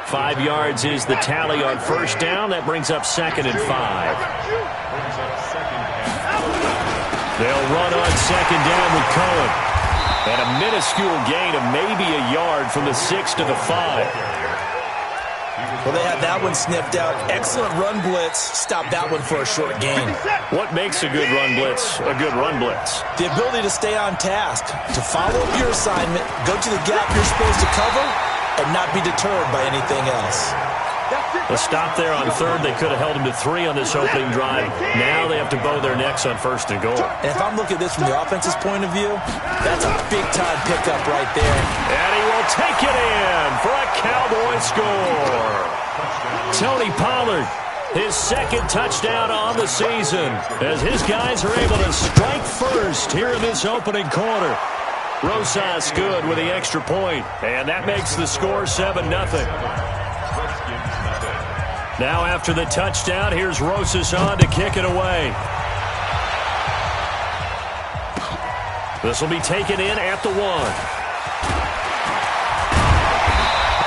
5 yards is the tally on first down. That brings up 2nd and 5. They'll run on 2nd down with Cohen. And a minuscule gain of maybe a yard from the 6 to the 5. Well, they had that one sniffed out. Excellent run blitz. Stop that one for a short gain. What makes a good run blitz a good run blitz? The ability to stay on task, to follow up your assignment, go to the gap you're supposed to cover, and not be deterred by anything else. A stop there on 3rd. They could have held him to 3 on this opening drive. Now they have to bow their necks on 1st and goal. And if I'm looking at this from the offense's point of view, that's a big-time pickup right there. And he will take it in for a Cowboy score. Tony Pollard, his 2nd touchdown on the season, as his guys are able to strike first here in this opening quarter. Rosas good with the extra point, and that makes the score 7-0. Now after the touchdown, here's Rosas on to kick it away. This will be taken in at the 1.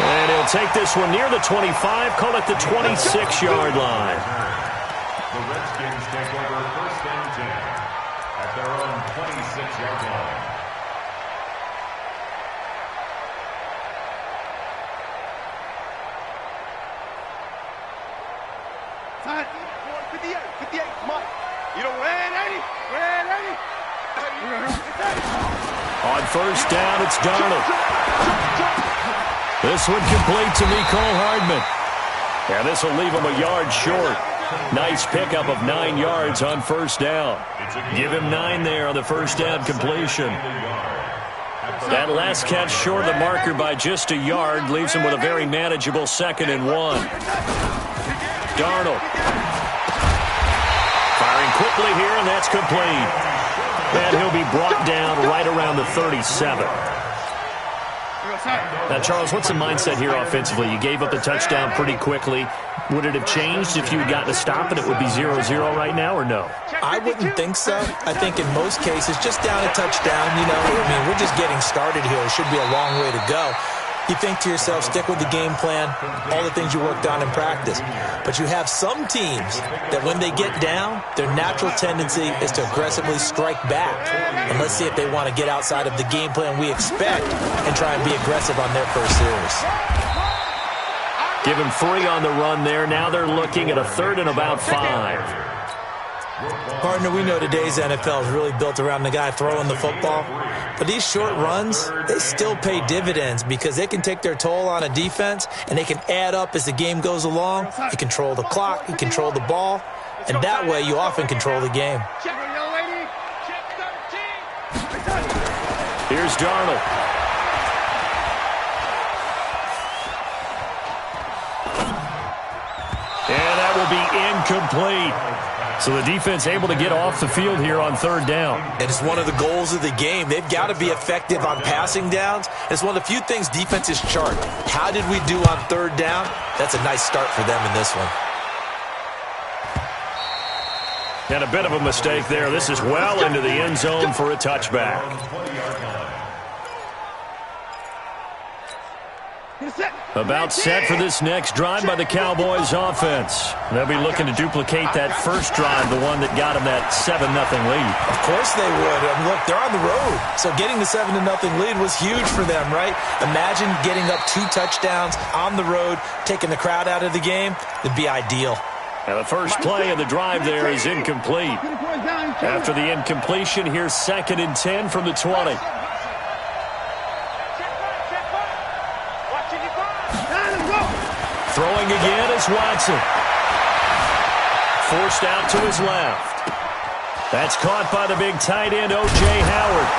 And he'll take this one near the 25, call it the 26-yard line. The Redskins take over 1st and 10 at their own 26-yard line. Time. 58, 58, come on. You don't ready? Ready? On 1st down, it's Darnold. This one complete to Mecole Hardman. And this will leave him a yard short. Nice pickup of 9 yards on 1st down. Give him 9 there on the 1st down completion. That last catch short of the marker by just a yard leaves him with a very manageable 2nd and 1. Darnold. Firing quickly here, and that's complete. And he'll be brought down right around the 37. Now, Charles, what's the mindset here offensively? You gave up the touchdown pretty quickly. Would it have changed if you had gotten a stop and it would be 0-0 right now, or no? I wouldn't think so. I think in most cases, just down a touchdown, we're just getting started here. It should be a long way to go. You think to yourself, stick with the game plan, all the things you worked on in practice. But you have some teams that when they get down, their natural tendency is to aggressively strike back. And let's see if they want to get outside of the game plan we expect and try and be aggressive on their first series. Give him 3 on the run there. Now they're looking at a 3rd and about 5. Partner, we know today's NFL is really built around the guy throwing the football. But these short runs, they still pay dividends because they can take their toll on a defense and they can add up as the game goes along. You control the clock, you control the ball, and that way you often control the game. Here's Darnold. And that will be incomplete. So the defense able to get off the field here on 3rd down. And it's one of the goals of the game. They've got to be effective on passing downs. It's one of the few things defenses chart. How did we do on 3rd down? That's a nice start for them in this one. And a bit of a mistake there. This is well into the end zone for a touchback. About set for this next drive by the Cowboys offense. They'll be looking to duplicate that first drive, the one that got them that 7-0 lead. Of course they would. I mean, look, they're on the road. So getting the 7-0 lead was huge for them, right? Imagine getting up 2 touchdowns on the road, taking the crowd out of the game. It'd be ideal. Now the first play of the drive there is incomplete. After the incompletion, here's 2nd and 10 from the 20. Throwing again is Watson. Forced out to his left. That's caught by the big tight end, O.J. Howard.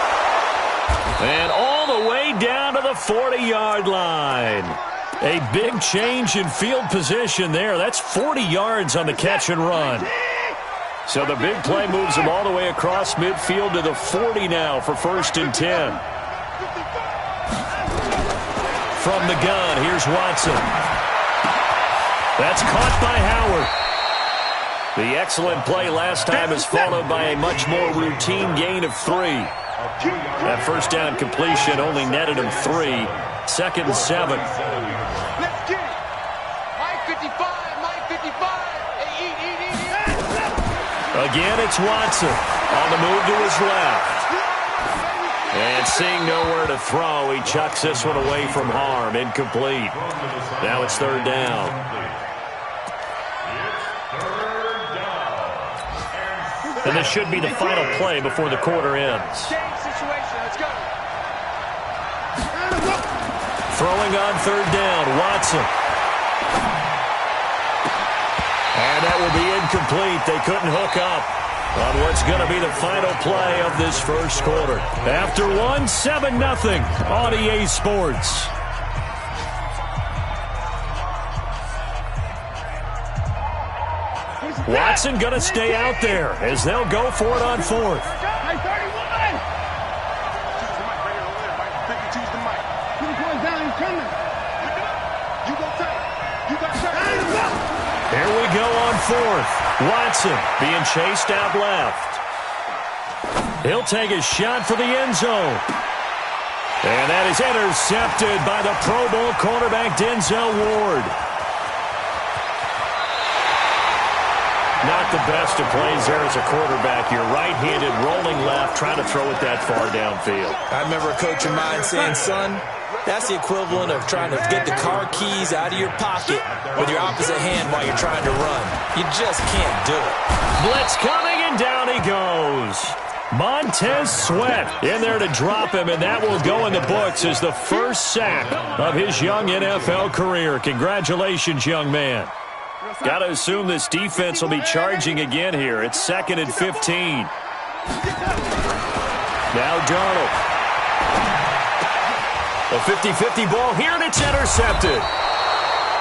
And all the way down to the 40-yard line. A big change in field position there. That's 40 yards on the catch and run. So the big play moves him all the way across midfield to the 40 now for 1st and 10. From the gun, here's Watson. That's caught by Howard. The excellent play last time is followed by a much more routine gain of 3. That first down completion only netted him 3. 2nd and 7. Again, it's Watson on the move to his left. And seeing nowhere to throw, he chucks this one away from harm. Incomplete. Now it's third down. And this should be the final play before the quarter ends. Throwing on third down, Watson. And that will be incomplete. They couldn't hook up on what's going to be the final play of this first quarter. After one, 7-0 on EA Sports. Watson going to stay out there as they'll go for it on fourth. Here we go on fourth. Watson being chased out left. He'll take a shot for the end zone. And that is intercepted by the Pro Bowl cornerback Denzel Ward. Not the best of plays there as a quarterback. You're right-handed, rolling left, trying to throw it that far downfield. I remember a coach of mine saying, son, that's the equivalent of trying to get the car keys out of your pocket with your opposite hand while you're trying to run. You just can't do it. Blitz coming, and down he goes. Montez Sweat in there to drop him, and that will go in the books as the first sack of his young NFL career. Congratulations, young man. Got to assume this defense will be charging again here. It's 2nd and 15. Now Darnold. A 50-50 ball here, and it's intercepted.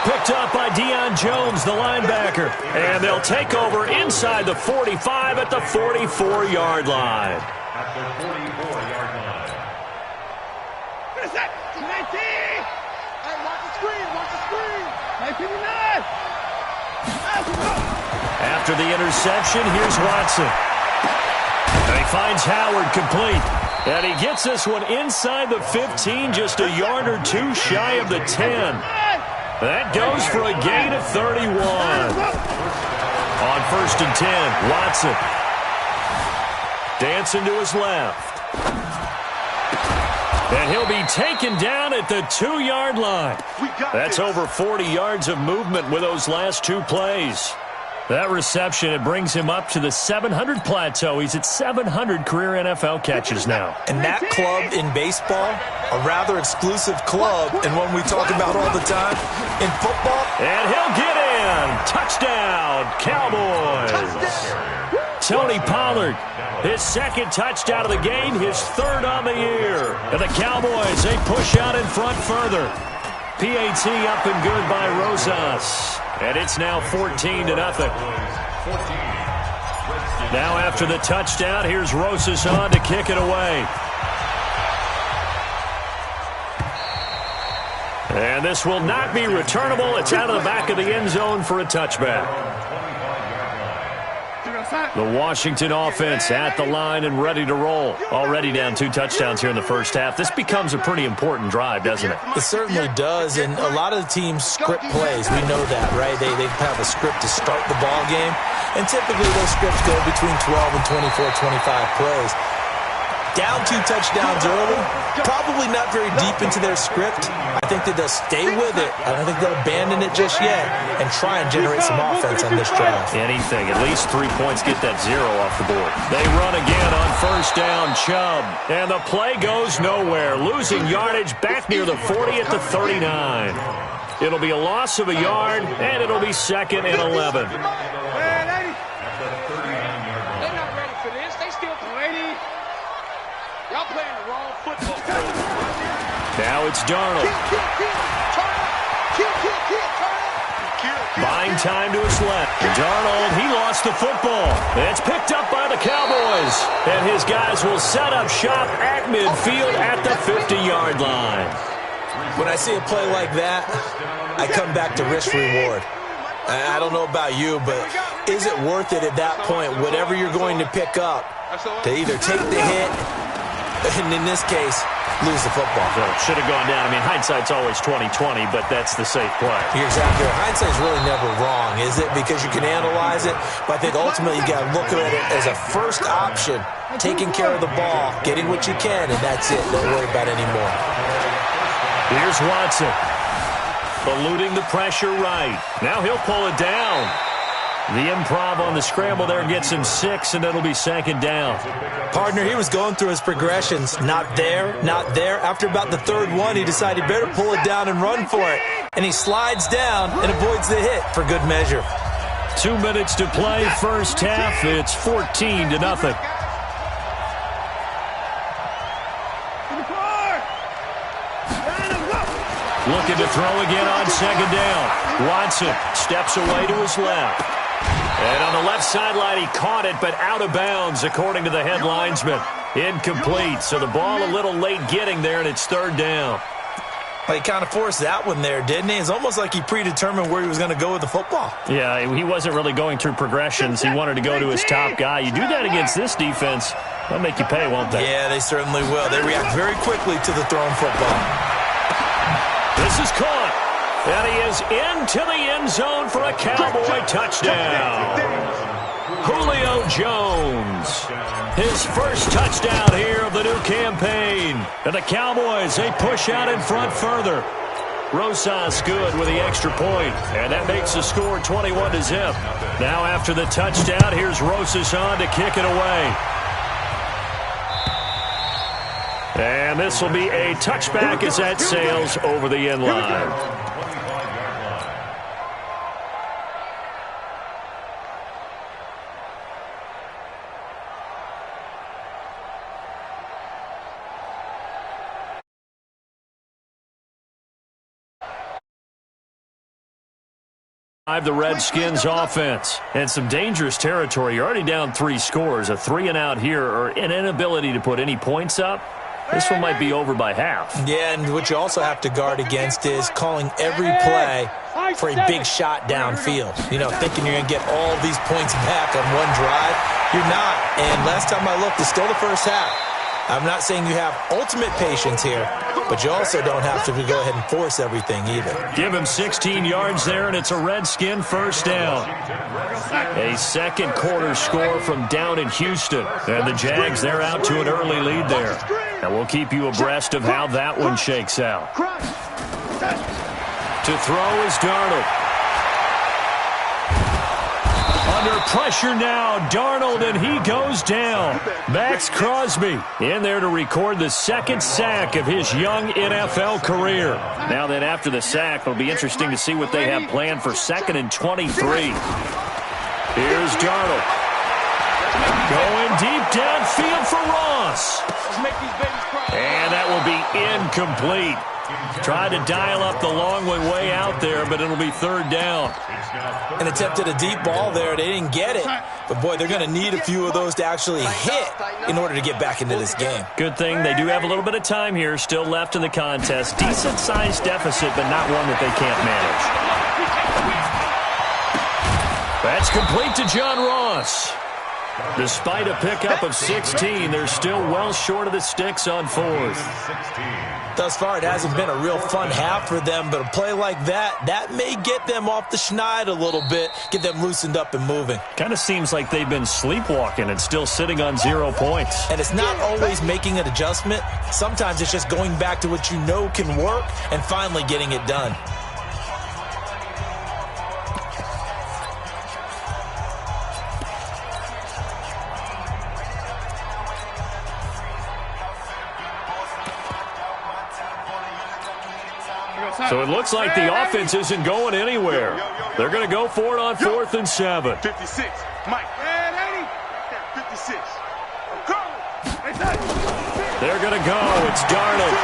Picked up by Deion Jones, the linebacker. And they'll take over inside the 45 at the 44-yard line. At the 44-yard line. Finish that. 19. Hey, watch the screen. Watch the screen. 59. After the interception, here's Watson. And he finds Howard complete. And he gets this one inside the 15, just a yard or two shy of the 10. That goes for a gain of 31. On 1st and 10, Watson. Dancing to his left. And he'll be taken down at the 2-yard line. That's over 40 yards of movement with those last two plays. That reception, it brings him up to the 700 plateau. He's at 700 career NFL catches now. And that club in baseball, a rather exclusive club, and one we talk about all the time in football. And he'll get in. Touchdown, Cowboys. Tony Pollard, his second touchdown of the game, his third on the year. And the Cowboys, they push out in front further. PAT up and good by Rosas. And it's now 14-0. Now after the touchdown, here's Rosas on to kick it away. And this will not be returnable. It's out of the back of the end zone for a touchback. The Washington offense at the line and ready to roll. Already down 2 touchdowns here in the first half. This becomes a pretty important drive, doesn't it? It certainly does, and a lot of the teams script plays. We know that, right? They have a script to start the ball game, and typically those scripts go between 12 and 24, 25 plays. Down 2 touchdowns early, probably not very deep into their script. I think that they'll stay with it. I don't think they'll abandon it just yet and try and generate some offense on this drive. Anything. At least 3 points, get that 0 off the board. They run again on first down, Chubb. And the play goes nowhere. Losing yardage back near the 40 at the 39. It'll be a loss of a yard, and it'll be 2nd and 11. Now it's Darnold. Buying time to his left. Darnold, he lost the football. It's picked up by the Cowboys. And his guys will set up shop at midfield at the 50-yard line. When I see a play like that, I come back to risk-reward. I don't know about you, but is it worth it at that point, whatever you're going to pick up, to either take the hit And in this case, lose the football. So it should have gone down. I mean, hindsight's always 20/20, but that's the safe play. You're exactly right. Hindsight's really never wrong, is it? Because you can analyze it, but I think ultimately you got to look at it as a first option, taking care of the ball, getting what you can, and that's it. Don't worry about it anymore. Here's Watson. Eluding the pressure right. Now he'll pull it down. The improv on the scramble there gets him 6, and it'll be second down. Partner, he was going through his progressions. Not there, not there. After about the third one, he decided he better pull it down and run for it. And he slides down and avoids the hit for good measure. 2 minutes to play, first half. It's 14-0. Looking to throw again on second down. Watson steps away to his left. And on the left sideline, he caught it, but out of bounds, according to the head linesman. Incomplete, so the ball a little late getting there, and it's third down. Well, he kind of forced that one there, didn't he? It's almost like he predetermined where he was going to go with the football. Yeah, he wasn't really going through progressions. He wanted to go to his top guy. You do that against this defense, they'll make you pay, won't they? Yeah, they certainly will. They react very quickly to the thrown football. This is caught. And he is into the end zone for a Cowboy touchdown. Julio Jones. His first touchdown here of the new campaign. And the Cowboys, they push out in front further. Rosas good with the extra point. And that makes the score 21-0. Now after the touchdown, here's Rosas on to kick it away. And this will be a touchback as that sails over the end line. The Redskins offense, and some dangerous territory. You're already down 3 scores. A 3-and-out here, or an inability to put any points up. This one might be over by half. Yeah, and what you also have to guard against is calling every play for a big shot downfield. You know, thinking you're going to get all these points back on one drive. You're not. And last time I looked, it's still the first half. I'm not saying you have ultimate patience here, but you also don't have to go ahead and force everything either. Give him 16 yards there, and it's a Redskin first down. A second quarter score from down in Houston. And the Jags, they're out to an early lead there. And we'll keep you abreast of how that one shakes out. To throw is Darnold. Under pressure now, Darnold, and he goes down. Max Crosby in there to record the second sack of his young NFL career. Now then, after the sack, it'll be interesting to see what they have planned for 2nd and 23. Here's Darnold. Going deep downfield for Ross. And that will be incomplete. Tried to dial up the long one way out there, but it'll be third down. And attempted a deep ball there. They didn't get it. But, boy, they're going to need a few of those to actually hit in order to get back into this game. Good thing they do have a little bit of time here still left in the contest. Decent-sized deficit, but not one that they can't manage. That's complete to John Ross. Despite a pickup of 16, they're still well short of the sticks on 4th. Thus far, it hasn't been a real fun half for them, but a play like that may get them off the schneid a little bit, get them loosened up and moving. Kind of seems like they've been sleepwalking and still sitting on 0 points. And it's not always making an adjustment. Sometimes it's just going back to what you know can work and finally getting it done. So it looks like the offense isn't going anywhere. They're going to go for it on 4th and 7. 56. Mike. 56. They're going to go. It's Darnold.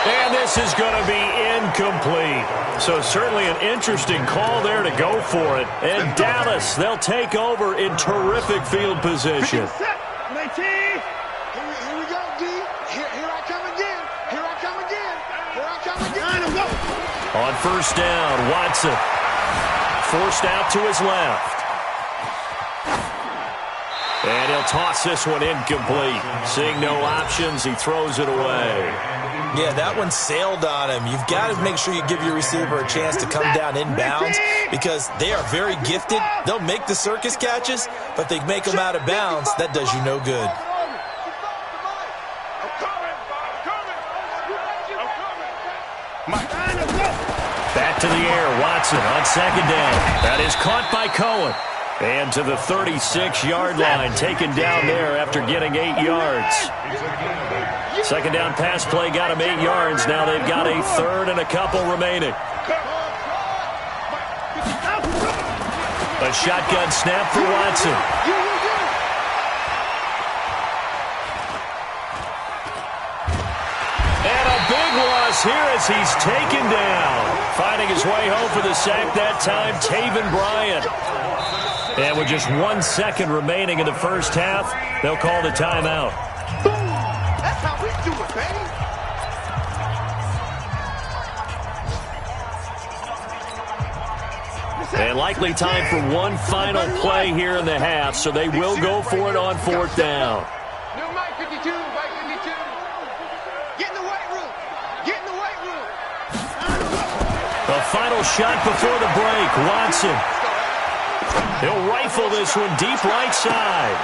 And this is going to be incomplete. So certainly an interesting call there to go for it. And Dallas, they'll take over in terrific field position. 19. Here we go, D. Here I come again. Here I come again. Here I come again. On first down, Watson forced out to his left. And he'll toss this one incomplete. Seeing no options, he throws it away. Yeah, that one sailed on him. You've got to make sure you give your receiver a chance to come down inbounds because they are very gifted. They'll make the circus catches, but they make them out of bounds. That does you no good. Back to the air, Watson on second down. That is caught by Cohen. And to the 36-yard line, taken down there after getting 8 yards. Second down pass play got him 8 yards. Now they've got a third and a couple remaining. A shotgun snap for Watson. And a big loss here as he's taken down. Finding his way home for the sack that time, Taven Bryan. And with just 1 second remaining in the first half, they'll call the timeout. That's how we do it, baby. And likely time for one final play here in the half, so they will go for it on 4th down. No, Mike 52, Mike 52. Get in the weight room. Get in the weight room. The final shot before the break, Watson. He'll rifle this one deep right side.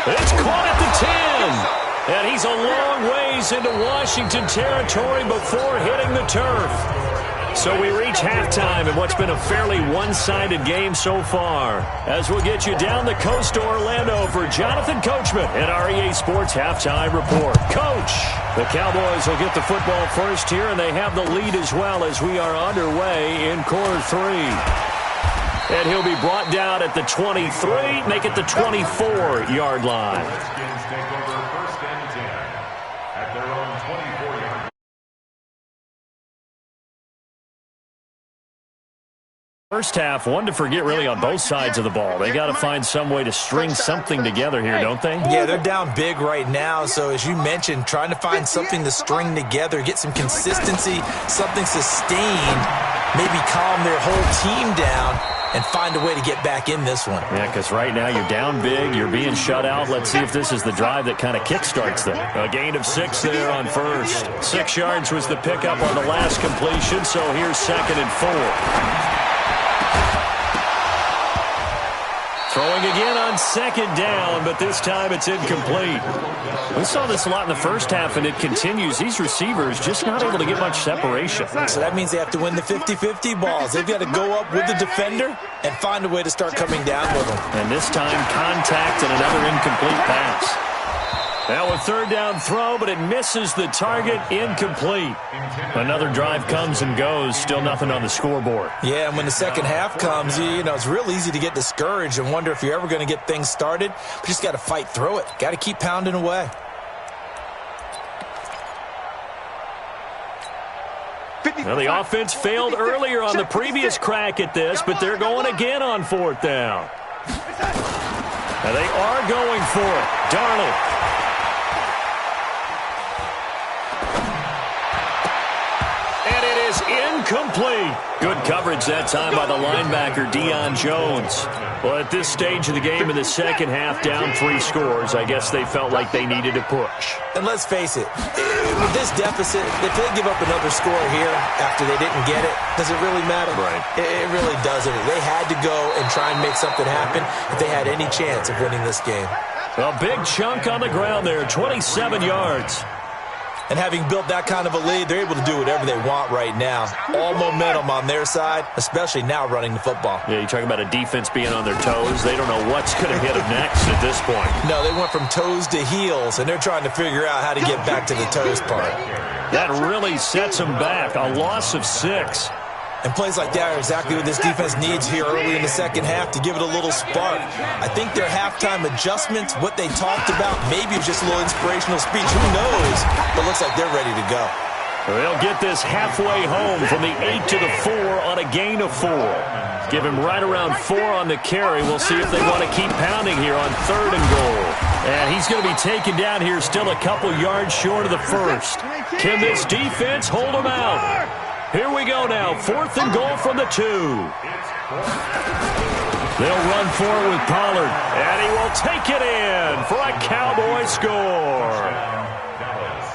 It's caught at the 10. And he's a long ways into Washington territory before hitting the turf. So we reach halftime in what's been a fairly one-sided game so far. As we'll get you down the coast to Orlando for Jonathan Coachman at our EA Sports Halftime Report. Coach, the Cowboys will get the football first here, and they have the lead as well as we are underway in quarter 3. And he'll be brought down at the 23, make it the 24-yard line. Redskins take over 1st and 10 at their own 24-yard. First half, one to forget really on both sides of the ball. They got to find some way to string something together here, don't they? Yeah, they're down big right now. So as you mentioned, trying to find something to string together, get some consistency, something sustained, maybe calm their whole team down and find a way to get back in this one. Yeah, because right now you're down big, you're being shut out. Let's see if this is the drive that kind of kickstarts them. A gain of 6 there on first. 6 yards was the pickup on the last completion, so here's 2nd and 4. Throwing again on 2nd down, but this time it's incomplete. We saw this a lot in the first half, and it continues. These receivers just not able to get much separation. So that means they have to win the 50-50 balls. They've got to go up with the defender and find a way to start coming down with them. And this time, contact and another incomplete pass. Now a 3rd down throw, but it misses the target, incomplete. Another drive comes and goes, still nothing on the scoreboard. Yeah, and when the second half comes, you know, it's real easy to get discouraged and wonder if you're ever going to get things started. But you just got to fight through it. Got to keep pounding away. Well, the offense failed earlier on the previous crack at this, but they're going again on 4th down. Now they are going for it. Darnold. Incomplete. Good coverage that time by the linebacker, Deion Jones. Well, at this stage of the game in the second half, down 3 scores, I guess they felt like they needed to push. And let's face it, with this deficit, if they give up another score here after they didn't get it, does it really matter? Right. It really doesn't. They had to go and try and make something happen if they had any chance of winning this game. A big chunk on the ground there, 27 yards. And having built that kind of a lead, they're able to do whatever they want right now. All momentum on their side, especially now running the football. Yeah, you talk about a defense being on their toes. They don't know what's going to hit them next at this point. No, they went from toes to heels, and they're trying to figure out how to get back to the toes part. That really sets them back. A loss of 6. And plays like that are exactly what this defense needs here early in the second half to give it a little spark. I think their halftime adjustments, what they talked about, maybe it's just a little inspirational speech. Who knows? But looks like they're ready to go. They'll get this halfway home from the 8 to the 4 on a gain of 4. Give him right around 4 on the carry. We'll see if they want to keep pounding here on 3rd and goal. And he's going to be taken down here still a couple yards short of the first. Can this defense hold him out? Here we go now, 4th and goal from the 2. They'll run forward with Pollard, and he will take it in for a Cowboy score.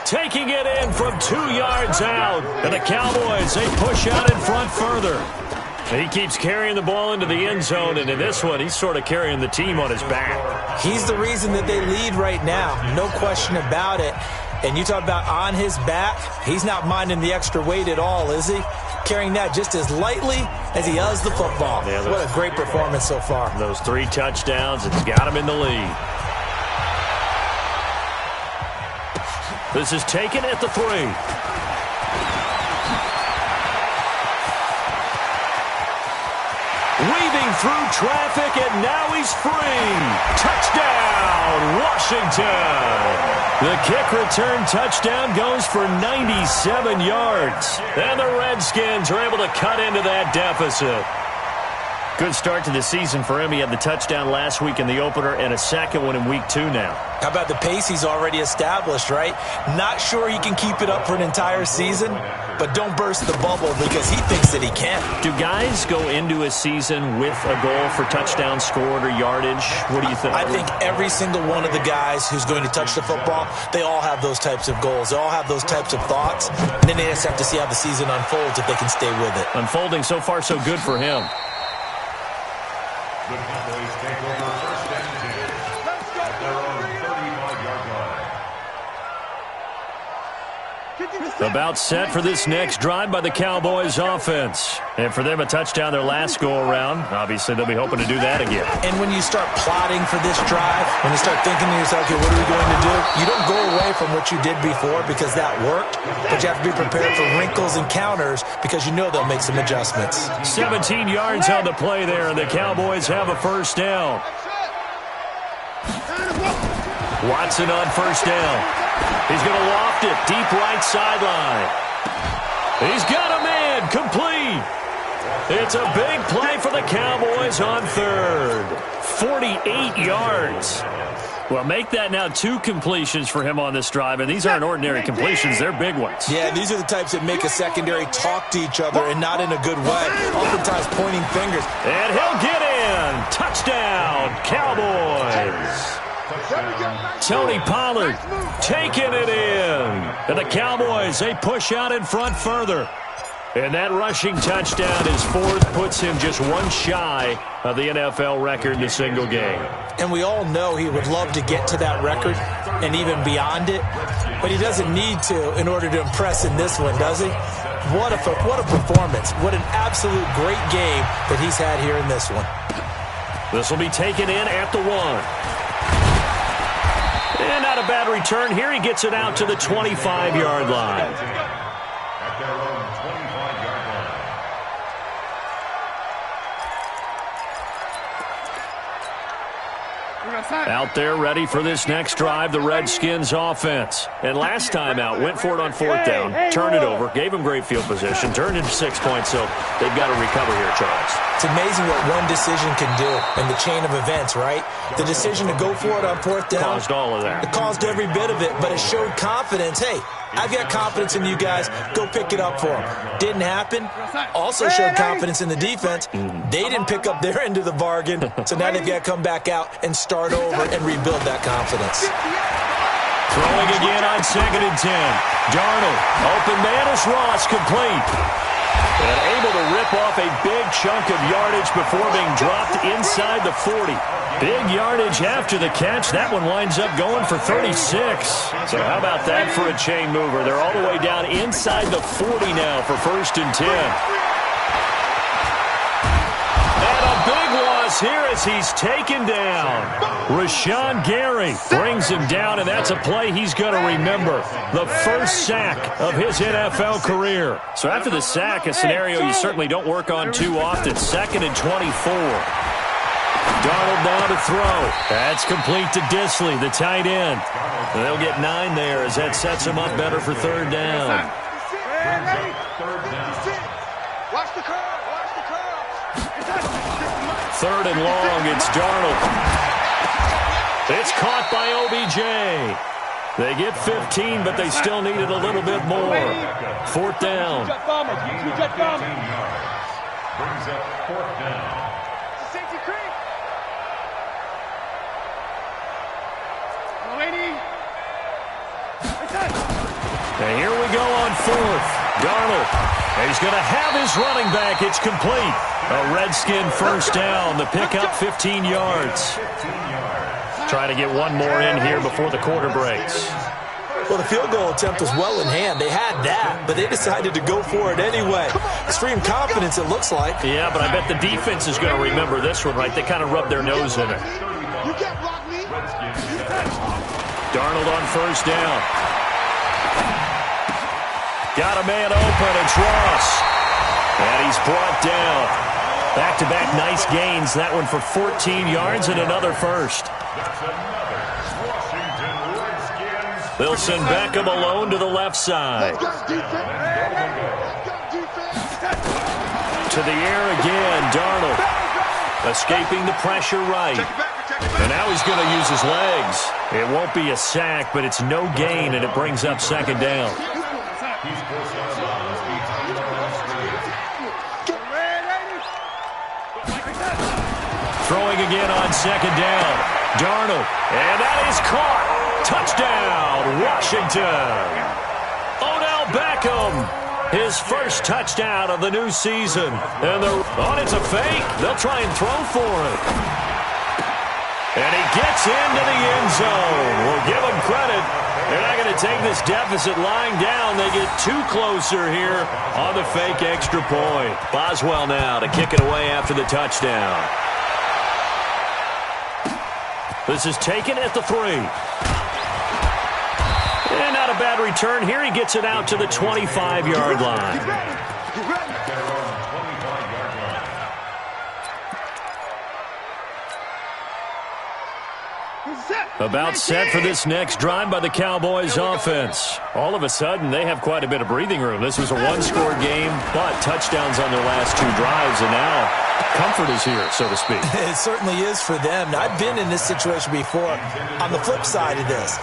Taking it in from 2 yards out, and the Cowboys, they push out in front further. He keeps carrying the ball into the end zone, and in this one, he's sort of carrying the team on his back. He's the reason that they lead right now, no question about it. And you talk about on his back, he's not minding the extra weight at all, is he? Carrying that just as lightly as he does the football. Yeah, what a great performance so far. Those 3 touchdowns, it's got him in the lead. This is taken at the 3. Weaving through traffic, and now he's free. Touchdown, Washington. The kick return touchdown goes for 97 yards. And the Redskins are able to cut into that deficit. Good start to the season for him. He had the touchdown last week in the opener and a second one in week 2 now. How about the pace he's already established, right? Not sure he can keep it up for an entire season, but don't burst the bubble because he thinks that he can. Do guys go into a season with a goal for touchdown scored or yardage? What do you think? I think every single one of the guys who's going to touch the football, they all have those types of goals. They all have those types of thoughts. And then they just have to see how the season unfolds if they can stay with it. Unfolding so far so good for him. The Cowboys take over first and 10 at their own 35-yard line. About set for this next drive by the Cowboys offense. And for them, a touchdown their last go-around. Obviously, they'll be hoping to do that again. And when you start plotting for this drive, when you start thinking to yourself, okay, what are we going to do? You don't go away from what you did before because that worked, but you have to be prepared for wrinkles and counters because you know they'll make some adjustments. 17 yards on the play there, and the Cowboys have a first down. Watson on first down. He's going to loft it deep right sideline. He's got a man complete. It's a big play for the Cowboys on third. 48 yards. Well, make that now 2 completions for him on this drive, and these aren't ordinary completions. They're big ones. Yeah, these are the types that make a secondary talk to each other and not in a good way, oftentimes pointing fingers. And he'll get in. Touchdown, Cowboys. Tony Pollard taking it in. And the Cowboys, they push out in front further. And that rushing touchdown, his 4th, puts him just 1 shy of the NFL record in a single game. And we all know he would love to get to that record and even beyond it, but he doesn't need to in order to impress in this one, does he? What a performance. What an absolute great game that he's had here in this one. This will be taken in at the 1. And not a bad return. Here he gets it out to the 25-yard line. At their own 25-yard line. Out there ready for this next drive, the Redskins offense. And last time out, went for it on 4th down, turned it over, gave him great field position, turned it into 6 points, so they've got to recover here, Charles. It's amazing what one decision can do in the chain of events, right? The decision to go for it on 4th down. Caused all of that. It caused every bit of it, but it showed confidence. Hey, I've got confidence in you guys. Go pick it up for them. Didn't happen. Also showed confidence in the defense. They didn't pick up their end of the bargain, so now they've got to come back out and start over and rebuild that confidence. Throwing again on 2nd and 10. Darnold, open man is Ross, complete. And able to rip off a big chunk of yardage before being dropped inside the 40. Big yardage after the catch. That one winds up going for 36. So how about that for a chain mover? They're all the way down inside the 40 now for 1st and 10. And a big loss here as he's taken down. Rashawn Gary brings him down, and that's a play he's going to remember. The first sack of his NFL career. So after the sack, a scenario you certainly don't work on too often. 2nd and 24. Darnold now to throw. That's complete to Disley, the tight end. And they'll get 9 there as that sets him up better for 3rd down. Watch the curve. Watch the curve. 3rd and long, it's Darnold. It's caught by OBJ. They get 15, but they still needed a little bit more. 4th down. Brings up 4th down. Safety creek. And here we go on fourth. Darnold. He's going to have his running back. It's complete. A Redskin first down. The pickup 15 yards. Trying to get one more in here before the quarter breaks. Well, the field goal attempt was well in hand. They had that, but they decided to go for it anyway. Extreme confidence, it looks like. Yeah, but I bet the defense is going to remember this one, right? They kind of rubbed their nose in it. You can't block me. Darnold on first down. Got a man open. It's Ross. And he's brought down. Back-to-back nice gains. That one for 14 yards and another first. They'll send Beckham alone to the left side. To the air again, Darnold. Escaping the pressure right. And now he's going to use his legs. It won't be a sack, but it's no gain, and it brings up second down. Throwing again on second down. Darnold. And that is caught. Touchdown, Washington. Odell Beckham, his first touchdown of the new season. And it's a fake. They'll try and throw for it. And he gets into the end zone. We'll give him credit. They're not going to take this deficit lying down. They get too closer here on the fake extra point. Boswell now to kick it away after the touchdown. This is taken at the 3. And not a bad return here. He gets it out to the 25-yard line. About set for this next drive by the Cowboys offense. All of a sudden, they have quite a bit of breathing room. This was a one-score game, but touchdowns on their last 2 drives, and now comfort is here, so to speak. It certainly is for them. I've been in this situation before on the flip side of this.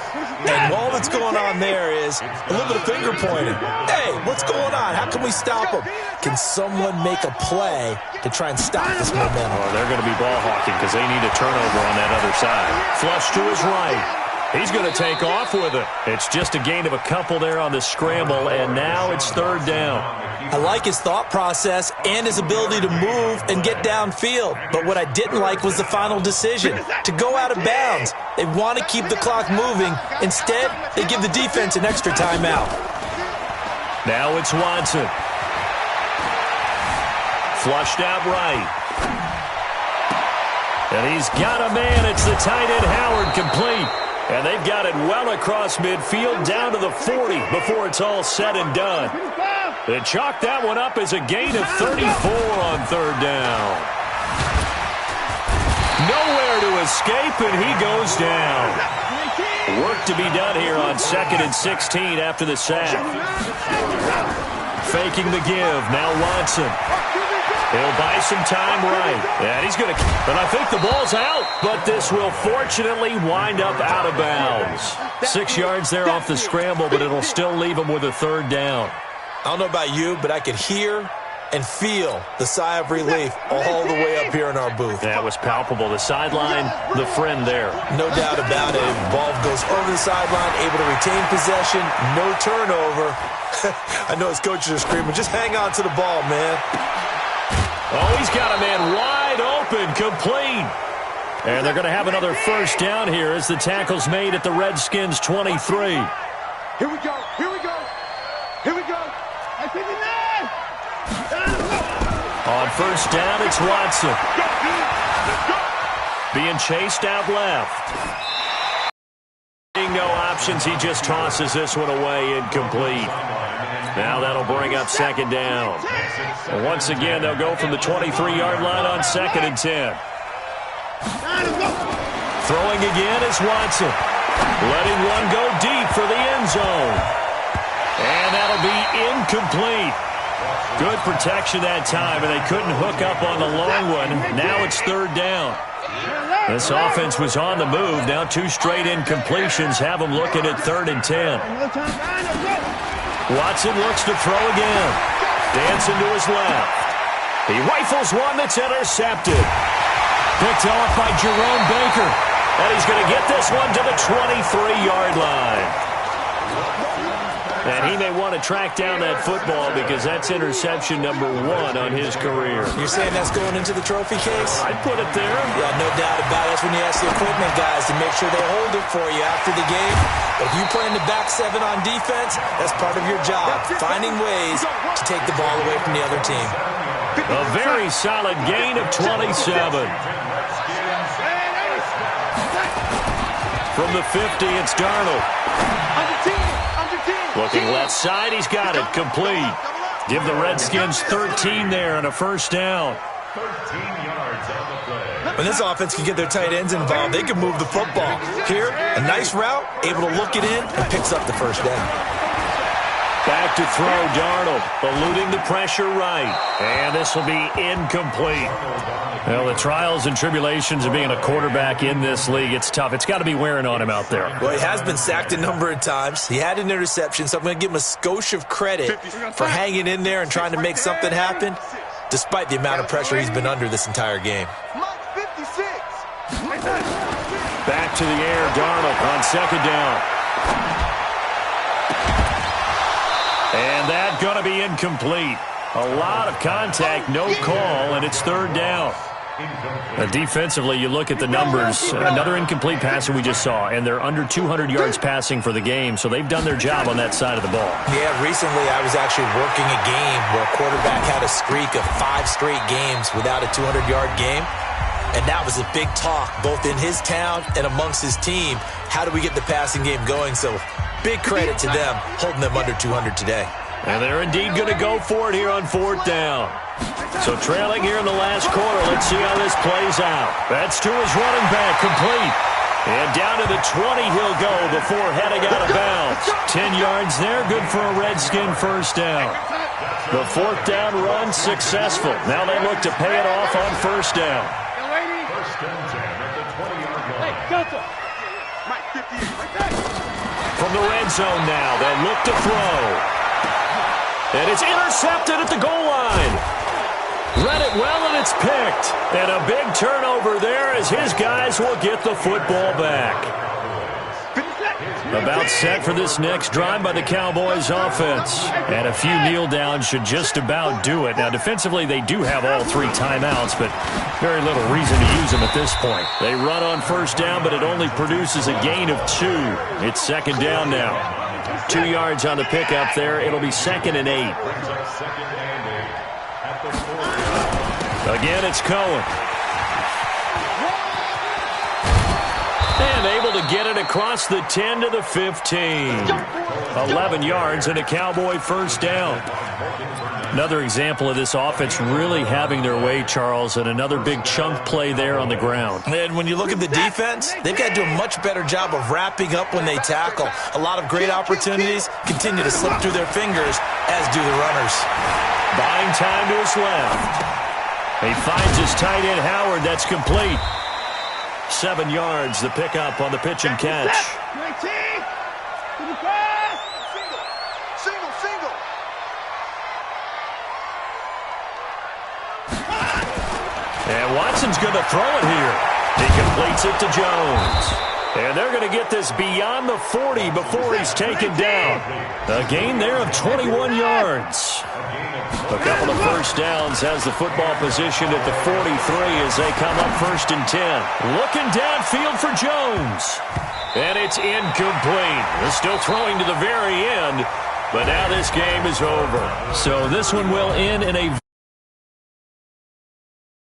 And all that's going on there is a little bit of finger pointing. Hey, what's going on? How can we stop them? Can someone make a play to try and stop this momentum? Oh, they're going to be ball hawking because they need a turnover on that other side. Flush to his right. He's going to take off with it. It's just a gain of a couple there on the scramble, and now it's third down. I like his thought process and his ability to move and get downfield. But what I didn't like was the final decision, to go out of bounds. They want to keep the clock moving. Instead, they give the defense an extra timeout. Now it's Watson. Flushed out right. And he's got a man. It's the tight end Howard, complete. And they've got it well across midfield down to the 40 before it's all said and done. They chalk that one up as a gain of 34 on third down. Nowhere to escape, and he goes down. Work to be done here on 2nd and 16 after the sack. Faking the give. Now Watson. He'll buy some time right. And he's going to... But I think the ball's out. But this will fortunately wind up out of bounds. 6 yards there off the scramble, but it'll still leave him with a third down. I don't know about you, but I could hear and feel the sigh of relief all the way up here in our booth. That was palpable. The sideline, the friend there. No doubt about it. Ball goes over the sideline, able to retain possession, no turnover. I know his coaches are screaming, just hang on to the ball, man. Oh, he's got a man wide open, complete. And they're going to have another first down here as the tackle's made at the Redskins' 23. Here we go. Here we go. Here we go. I think on first down, it's Watson. Being chased out left. No options. He just tosses this one away, incomplete. Now that'll bring up second down. And once again, they'll go from the 23-yard line on 2nd and 10. Throwing again is Watson. Letting one go deep for the end zone. And that'll be incomplete. Good protection that time, and they couldn't hook up on the long one. Now it's third down. This offense was on the move. Now 2 straight incompletions have them looking at 3rd and 10. Watson looks to throw again. Dancing to his left. He rifles one that's intercepted. Picked off by Jerome Baker. And he's going to get this one to the 23-yard line. And he may want to track down that football because that's interception number 1 on his career. You're saying that's going into the trophy case? I'd put it there. Yeah, no doubt about it. That's when you ask the equipment guys to make sure they hold it for you after the game. But if you play in the back 7 on defense, that's part of your job, finding ways to take the ball away from the other team. A very solid gain of 27. From the 50, it's Darnold. Looking left side, he's got it, complete. Give the Redskins 13 there and a first down. 13 yards on the play. When this offense can get their tight ends involved, they can move the football. Here, a nice route, able to look it in, and picks up the first down. Back to throw, Darnold, eluding the pressure right. And this will be incomplete. Well, the trials and tribulations of being a quarterback in this league, it's tough. It's got to be wearing on him out there. Well, he has been sacked a number of times. He had an interception, so I'm going to give him a skosh of credit for hanging in there and trying to make something happen, despite the amount of pressure he's been under this entire game. Back to the air, Darnold on second down. And that's going to be incomplete. A lot of contact, no call, and it's third down. Defensively, you look at the numbers. Another incomplete pass that we just saw, and they're under 200 yards passing for the game, so they've done their job on that side of the ball. Yeah, recently I was actually working a game where a quarterback had a streak of 5 straight games without a 200-yard game, and that was a big talk, both in his town and amongst his team. How do we get the passing game going? So big credit to them holding them under 200 today. And they're indeed going to go for it here on fourth down. So trailing here in the last quarter, let's see how this plays out. That's to his running back, complete. And down to the 20 he'll go before heading out of bounds. 10 yards there, good for a Redskin first down. The fourth down run successful. Now they look to pay it off on first down. First and 10 at the 20-yard line. From the red zone now, they'll look to throw. And it's intercepted at the goal line. Read it well, and it's picked. And a big turnover there as his guys will get the football back. About set for this next drive by the Cowboys offense. And a few kneel downs should just about do it. Now, defensively, they do have all 3 timeouts, but very little reason to use them at this point. They run on first down, but it only produces a gain of 2. It's second down now. 2 yards on the pickup there. It'll be second and 8. Again, it's Cohen. And able to get it across the 10 to the 15. 11 yards and a Cowboy first down. Another example of this offense really having their way, Charles, and another big chunk play there on the ground. And when you look at the defense, they've got to do a much better job of wrapping up when they tackle. A lot of great opportunities continue to slip through their fingers, as do the runners. Buying time to his left. He finds his tight end, Howard. That's complete. 7 yards, the pickup on the pitch and catch. And Watson's going to throw it here. He completes it to Jones. And they're going to get this beyond the 40 before he's taken down. A gain there of 21 yards. A couple of first downs has the football position at the 43 as they come up first and 10. Looking downfield for Jones. And it's incomplete. They're still throwing to the very end, but now this game is over. So this one will end in a